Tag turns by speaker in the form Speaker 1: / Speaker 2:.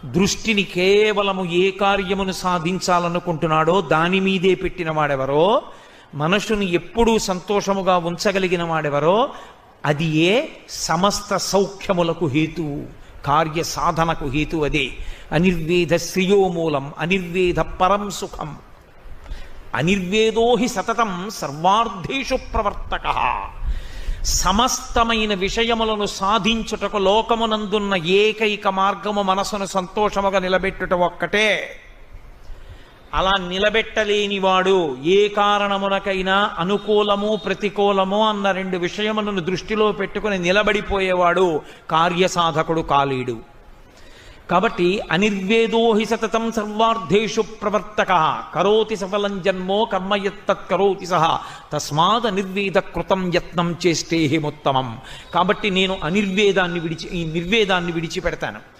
Speaker 1: దృష్టిని కేవలము ఏ కార్యమును సాధించాలనుకుంటున్నాడో దాని మీదే పెట్టిన వాడెవరో, మనసును ఎప్పుడూ సంతోషముగా ఉంచగలిగిన వాడెవరో అది ఏ సమస్త సౌఖ్యములకు హేతువు, కార్య సాధనకు హేతు అదే. అనిర్వేద శ్రియోమూలం అనిర్వేద పరం సుఖం. అనిర్వేదో హి సతతం సర్వార్థేషు ప్రవర్తక. సమస్తమైన విషయములను సాధించుటకు లోకమునందున్న ఏకైక మార్గము మనసును సంతోషముగా నిలబెట్టుట ఒక్కటే. అలా నిలబెట్టలేనివాడు ఏ కారణమునకైనా అనుకూలము ప్రతికూలము అన్న రెండు విషయములను దృష్టిలో పెట్టుకుని నిలబడిపోయేవాడు కార్యసాధకుడు కాలేడు. కాబట్టి అనిర్వేదో హి సతతం సర్వార్థేషు ప్రవర్తక కరోతి సఫలం జన్మో కర్మయత్తత్ కరోతి సహ తస్మాద్ అనిర్వేద కృతం యత్నం చేస్తే హిముత్తమం. కాబట్టి నేను ఈ నిర్వేదాన్ని విడిచిపెడతాను.